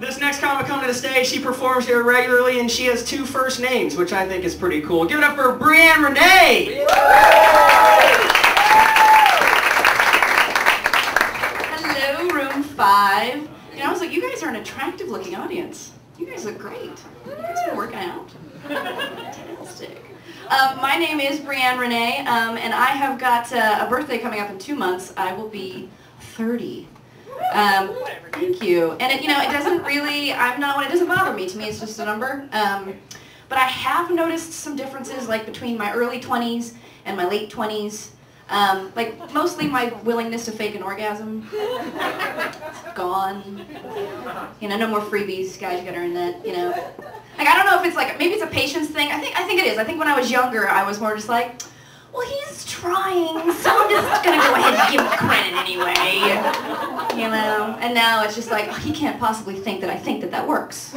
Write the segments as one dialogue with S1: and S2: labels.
S1: This next comic coming to the stage, she performs here regularly, and she has 2 first names, which I think is pretty cool. Give it up for Brianne Rene!
S2: Hello, room 5. You know, I was like, you guys are an attractive-looking audience. You guys look great. You guys are working out. Fantastic. My name is Brianne Rene, and I have got a birthday coming up in 2 months. I will be 30. Thank you. And it, you know, it doesn't really, I'm not one, it doesn't bother me. To me, it's just a number. But I have noticed some differences, like between my early 20s and my late 20s. Like, mostly my willingness to fake an orgasm. Gone. You know, no more freebies, guys, you gotta earn that, you know. Like, I don't know if it's like, maybe it's a patience thing. I think it is. I think when I was younger, I was more just like, well, he's trying, so I'm just gonna go ahead and give him credit anyway. You know? And now it's just like, oh, he can't possibly think that I think that that works.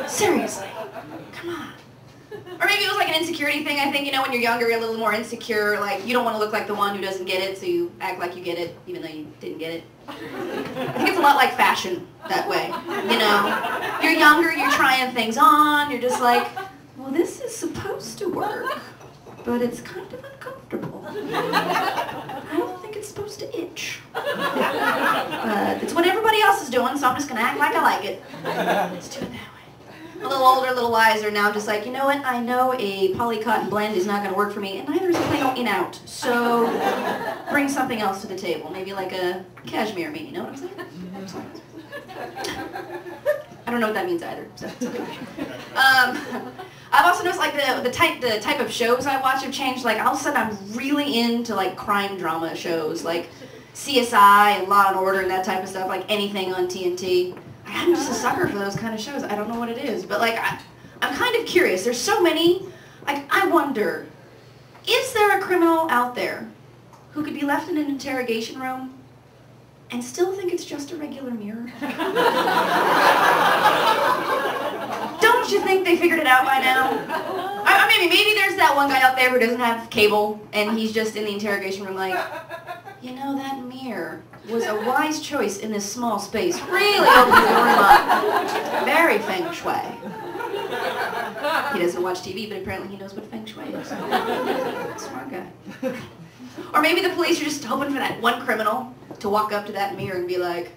S2: Seriously. Come on. Or maybe it was like an insecurity thing. I think, you know, when you're younger, you're a little more insecure. Like, you don't want to look like the one who doesn't get it, so you act like you get it, even though you didn't get it. I think it's a lot like fashion that way. You know? You're younger, you're trying things on, you're just like, well, this is supposed to work, but it's kind of uncomfortable. I don't think it's supposed to itch. But it's what everybody else is doing, so I'm just going to act like I like it. Let's do it that way. A little older, a little wiser, now I'm just like, you know what, I know a poly cotton blend is not going to work for me, and neither is a plain in out, so bring something else to the table, maybe like a cashmere me, you know what I'm saying? I don't know what that means either, so it's okay. I've also noticed like the type of shows I watch have changed. Like all of a sudden I'm really into like crime drama shows, like CSI and Law and Order and that type of stuff, like anything on TNT. I'm just a sucker for those kind of shows. I don't know what it is, but like I'm kind of curious. There's so many. Like I wonder, is there a criminal out there who could be left in an interrogation room and still think it's just a regular mirror? Don't you think they figured it out by now? Maybe there's that one guy out there who doesn't have cable and he's just in the interrogation room like, you know, that mirror was a wise choice in this small space. Really opens the room up. Very feng shui. He doesn't watch TV, but apparently he knows what feng shui is. Smart guy. Or maybe the police are just hoping for that one criminal to walk up to that mirror and be like,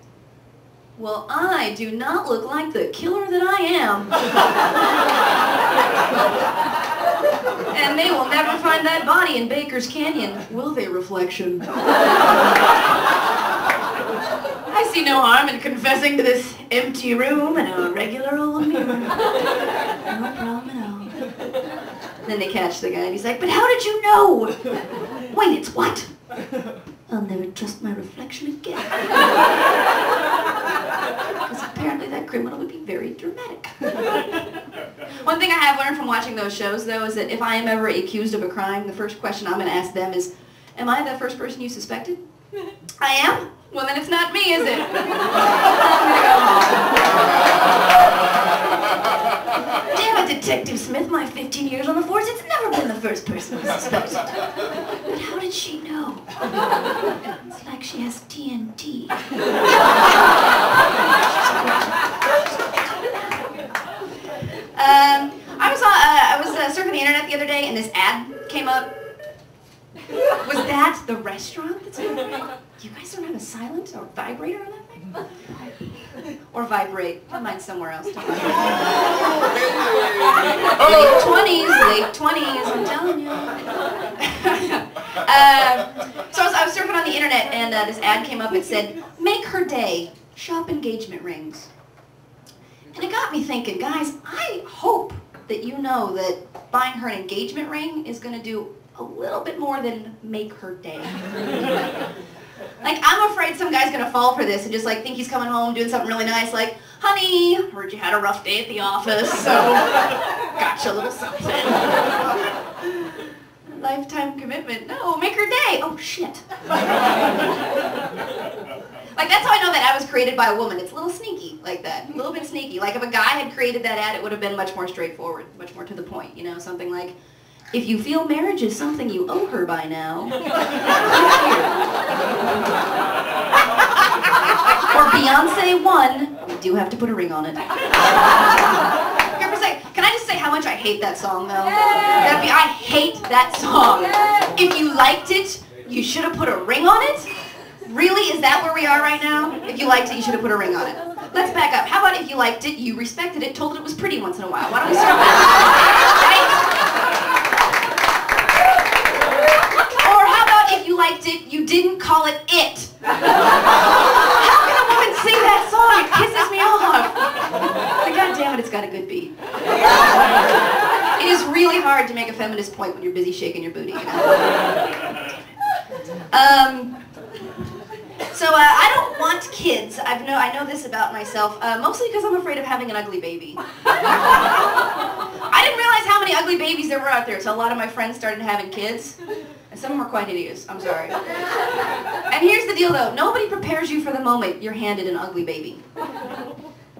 S2: well, I do not look like the killer that I am. And they will never find that body in Baker's Canyon, will they, reflection? I see no harm in confessing to this empty room and a regular old mirror. No problem at all. Then they catch the guy and he's like, but how did you know? Wait, it's what? I'll never trust my reflection again. Because apparently that criminal would be very dramatic. One thing I have learned from watching those shows, though, is that if I am ever accused of a crime, the first question I'm going to ask them is, am I the first person you suspected? I am? Well, then it's not me, is it? I'm going to go home. Damn it, Detective Smith, my 15 years on the force, it's never been the first person suspected. But how did she know? It's like she has TNT. I was surfing the internet the other day and this ad came up. Was that the restaurant that's over there? You guys don't have a silent or vibrator on that thing? Or vibrate. Mine's somewhere else. Late 20s, I'm telling you. So I was surfing on the internet and this ad came up. It said, make her day, shop engagement rings. And it got me thinking, guys, I hope that you know that buying her an engagement ring is going to do a little bit more than make her day. Like, I'm afraid some guy's going to fall for this and just, like, think he's coming home doing something really nice, like, honey, heard you had a rough day at the office, so got you a little something. Lifetime commitment. No, make her day. Oh, shit. Like, that's how I know that ad was created by a woman. It's a little sneaky like that. A little bit sneaky. Like, if a guy had created that ad, it would have been much more straightforward, much more to the point, you know, something like, If you feel marriage is something you owe her by now, or Beyonce won, we do have to put a ring on it. Here for a sec, can I just say how much I hate that song though? I hate that song. If you liked it, you should have put a ring on it? Really? Is that where we are right now? If you liked it, you should have put a ring on it. Let's back up. How about if you liked it, you respected it, told it it was pretty once in a while? Why don't we start with that? Or how about if you liked it, you didn't call it it? How can a woman sing that song? It pisses me off. But God damn it, it's got a good beat. It is really hard to make a feminist point when you're busy shaking your booty. You know? So I don't want kids. I know this about myself, mostly because I'm afraid of having an ugly baby. I didn't realize how many ugly babies there were out there until a lot of my friends started having kids. And some of them were quite hideous, I'm sorry. And here's the deal though, nobody prepares you for the moment you're handed an ugly baby.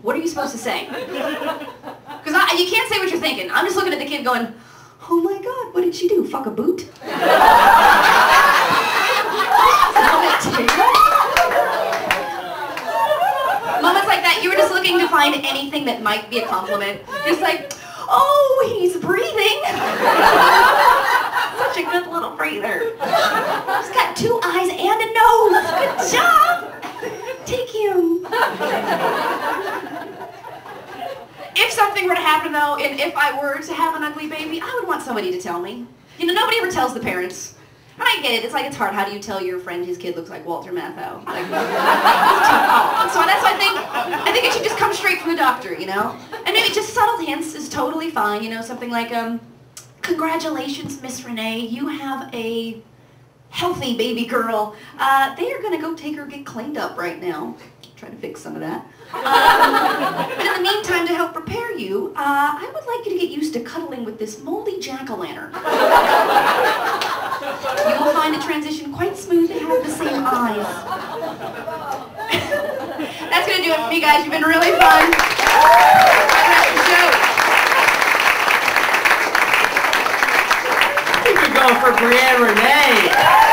S2: What are you supposed to say? Because you can't say what you're thinking. I'm just looking at the kid going, oh my God, what did she do, fuck a boot? Moments like that, you were just looking to find anything that might be a compliment. Just like, oh, he's breathing. Such a good little breather. He's got 2 eyes and a nose. Good job. Take him. If something were to happen though, and if I were to have an ugly baby, I would want somebody to tell me. You know, nobody ever tells the parents. And I get it, it's like it's hard. How do you tell your friend his kid looks like Walter Matthau? Like, so that's why I think it should just come straight from the doctor, you know? And maybe just subtle hints is totally fine, you know, something like, congratulations, Miss Renee, you have a healthy baby girl. They are gonna go take her get cleaned up right now. Try to fix some of that. But in the meantime, to help prepare you, I would like you to get used to cuddling with this moldy jack-o'-lantern. You will find the transition quite smooth. They have the same eyes. That's going to do it for me, guys. You've been really fun.
S1: Keep it going for Brianne Rene.